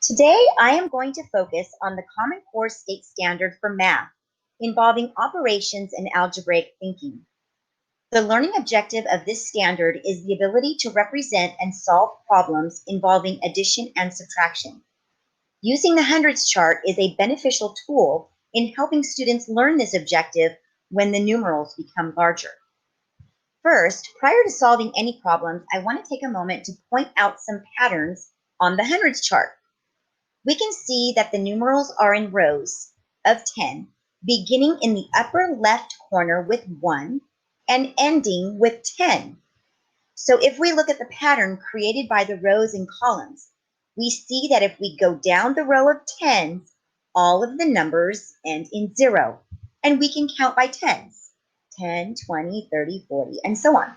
Today, I am going to focus on the Common Core State Standard for math, involving operations and algebraic thinking. The learning objective of this standard is the ability to represent and solve problems involving addition and subtraction. Using the hundreds chart is a beneficial tool in helping students learn this objective when the numerals become larger. First, prior to solving any problems, I want to take a moment to point out some patterns on the hundreds chart. We can see that the numerals are in rows of 10, beginning in the upper left corner with 1 and ending with 10. So if we look at the pattern created by the rows and columns, we see that if we go down the row of 10s, all of the numbers end in 0, and we can count by tens, 10, 20, 30, 40, and so on.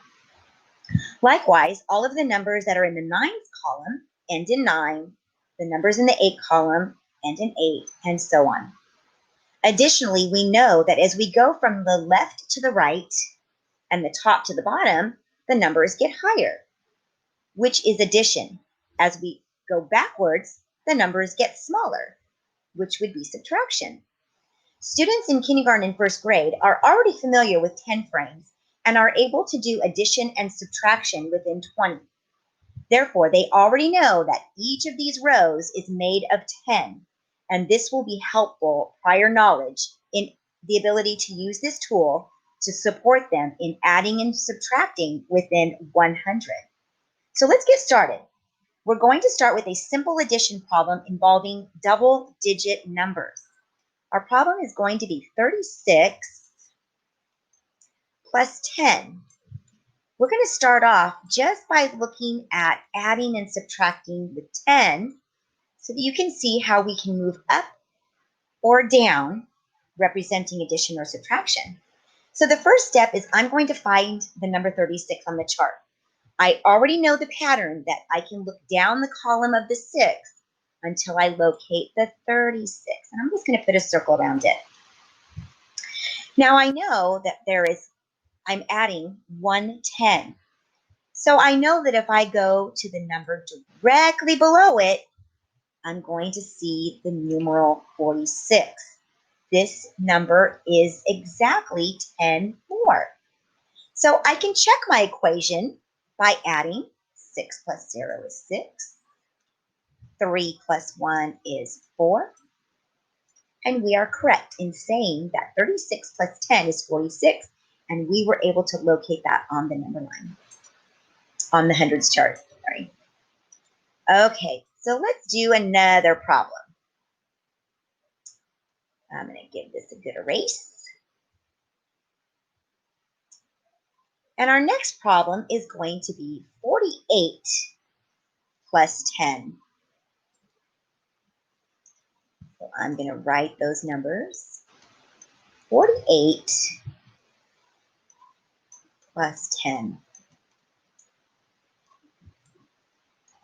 Likewise, all of the numbers that are in the nines column end in 9, the numbers in the 8 column end in 8, and so on. Additionally, we know that as we go from the left to the right and the top to the bottom, the numbers get higher, which is addition. As we go backwards, the numbers get smaller, which would be subtraction. Students in kindergarten and first grade are already familiar with 10 frames and are able to do addition and subtraction within 20. Therefore, they already know that each of these rows is made of 10, and this will be helpful prior knowledge in the ability to use this tool to support them in adding and subtracting within 100. So let's get started. We're going to start with a simple addition problem involving double-digit numbers. Our problem is going to be 36 plus 10. We're going to start off just by looking at adding and subtracting with 10 so that you can see how we can move up or down representing addition or subtraction. So the first step is I'm going to find the number 36 on the chart. I already know the pattern that I can look down the column of the 6 until I locate the 36. And I'm just going to put a circle around it. Now I know that I'm adding 110. So I know that if I go to the number directly below it, I'm going to see the numeral 46. This number is exactly 10 more. So I can check my equation by adding 6 plus 0 is 6. 3 plus 1 is 4. And we are correct in saying that 36 plus 10 is 46, and we were able to locate that on the number line, on the hundreds chart. Sorry. Okay, so let's do another problem. I'm going to give this a good erase. And our next problem is going to be 48 plus 10. So I'm going to write those numbers. 48 plus 10.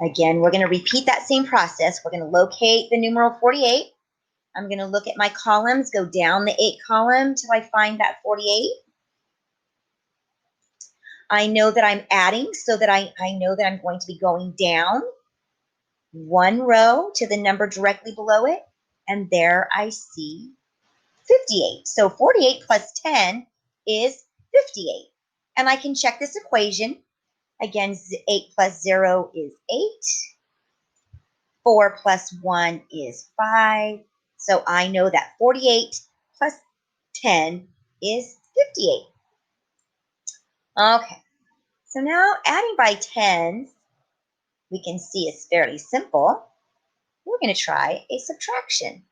Again, we're going to repeat that same process. We're going to locate the numeral 48. I'm going to look at my columns, go down the 8 column till I find that 48. I know that I'm adding so that I know that I'm going to be going down one row to the number directly below it, and there I see 58. So 48 plus 10 is 58. And I can check this equation. Again, 8 plus 0 is 8. 4 plus 1 is 5. So I know that 48 plus 10 is 58. Okay, so now adding by tens, we can see it's fairly simple. We're going to try a subtraction.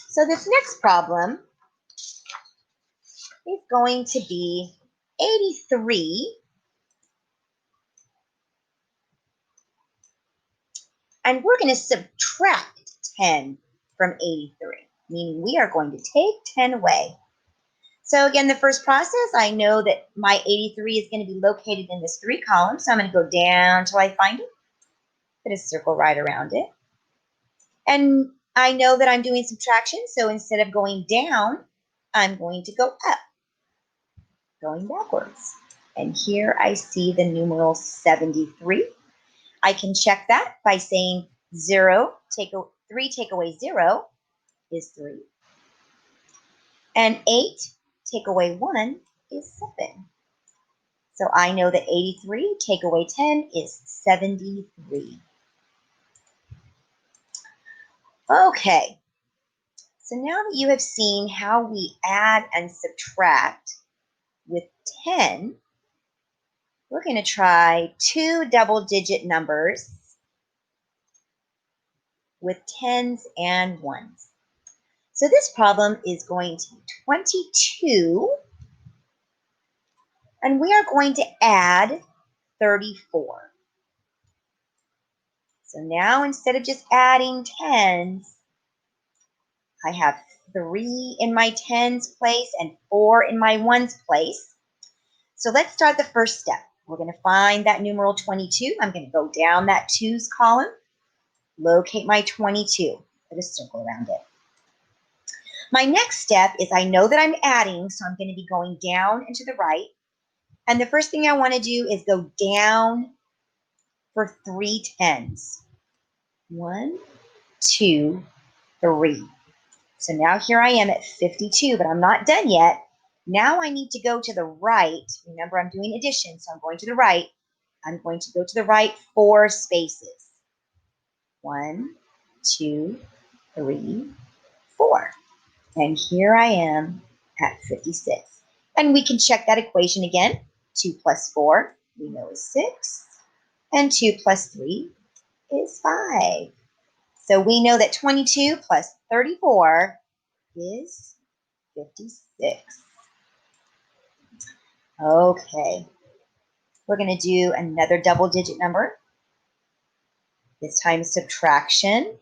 So this next problem is going to be 83. And we're going to subtract 10 from 83, meaning we are going to take 10 away. So again, the first process, I know that my 83 is going to be located in this 3 column. So I'm going to go down till I find it. Put a circle right around it. And I know that I'm doing subtraction. So instead of going down, I'm going to go up, going backwards. And here I see the numeral 73. I can check that by saying 3 take away 0 is 3. And 8 take away 1 is 7. So I know that 83 take away 10 is 73. Okay, so now that you have seen how we add and subtract with 10, we're going to try 2 double-digit numbers with 10s and 1s. So this problem is going to be 22, and we are going to add 34. So now instead of just adding 10s, I have 3 in my 10s place and 4 in my 1s place. So let's start the first step. We're going to find that numeral 22. I'm going to go down that 2's column, locate my 22, put a circle around it. My next step is I know that I'm adding, so I'm going to be going down and to the right. And the first thing I want to do is go down for 3 10s. 1, 2, 3. So now here I am at 52, but I'm not done yet. Now I need to go to the right. Remember, I'm doing addition, so I'm going to the right. I'm going to go to the right 4 spaces. 1, 2, 3, 4. And here I am at 56. And we can check that equation again. 2 plus 4, we know is 6. And 2 plus 3 is 5. So we know that 22 plus 34 is 56. Okay, we're going to do another double-digit number. This time subtraction.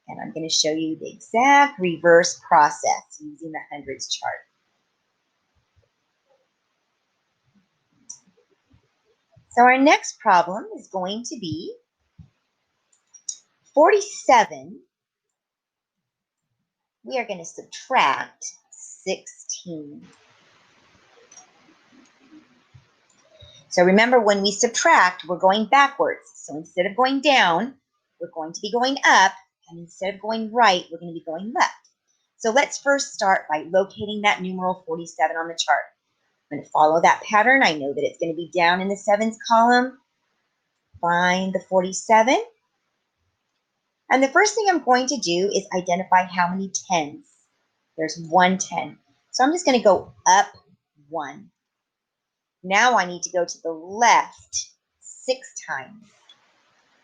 And I'm going to show you the exact reverse process using the hundreds chart. So our next problem is going to be 47. We are going to subtract 16. So remember, when we subtract, we're going backwards. So instead of going down, we're going to be going up. And instead of going right, we're going to be going left. So let's first start by locating that numeral 47 on the chart. I'm going to follow that pattern. I know that it's going to be down in the 7s column. Find the 47. And the first thing I'm going to do is identify how many 10s. There's 1 10. So I'm just going to go up 1. Now I need to go to the left 6 times.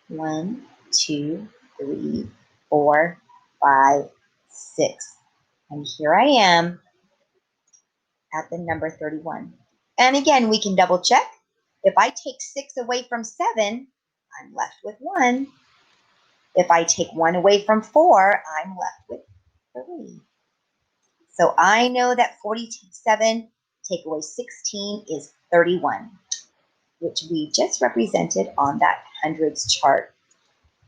1, 2, 3, 4, 5, 6. And here I am at the number 31. And again, we can double check. If I take 6 away from 7, I'm left with 1. If I take 1 away from 4, I'm left with 3. So I know that 47 take away 16 is 31, which we just represented on that hundreds chart.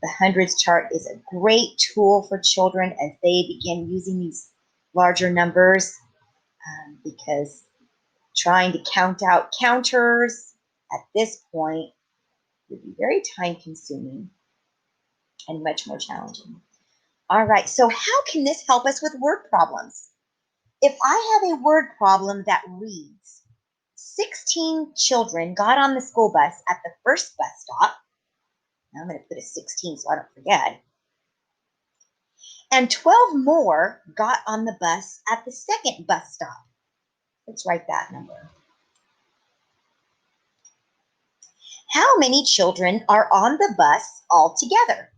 The hundreds chart is a great tool for children as they begin using these larger numbers because trying to count out counters at this point would be very time consuming and much more challenging. All right, so how can this help us with word problems? If I have a word problem that reads, 16 children got on the school bus at the first bus stop. Now I'm going to put a 16 so I don't forget. And 12 more got on the bus at the second bus stop. Let's write that number. How many children are on the bus altogether?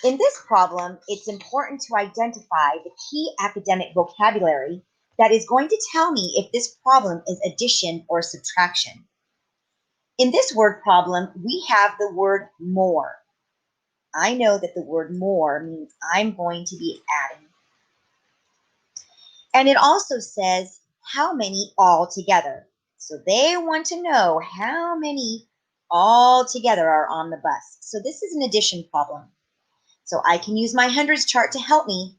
In this problem, it's important to identify the key academic vocabulary that is going to tell me if this problem is addition or subtraction. In this word problem, we have the word more. I know that the word more means I'm going to be adding. And it also says how many all together. So they want to know how many all together are on the bus. So this is an addition problem. So I can use my hundreds chart to help me.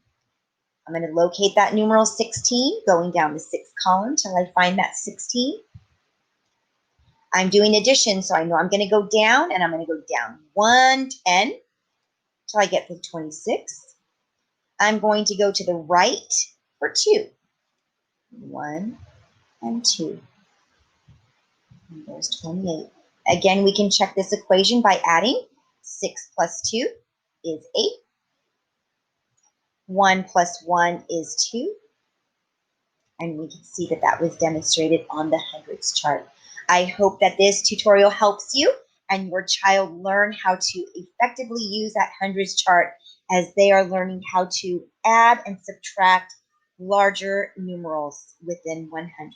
I'm going to locate that numeral 16, going down the 6th column till I find that 16. I'm doing addition, so I know I'm going to go down, and I'm going to go down 110 till I get to 26. I'm going to go to the right for 2. 1 and 2. And there's 28. Again, we can check this equation by adding. 6 plus 2 is 8. 1 plus 1 is 2. And we can see that that was demonstrated on the hundreds chart. I hope that this tutorial helps you and your child learn how to effectively use that hundreds chart as they are learning how to add and subtract larger numerals within 100.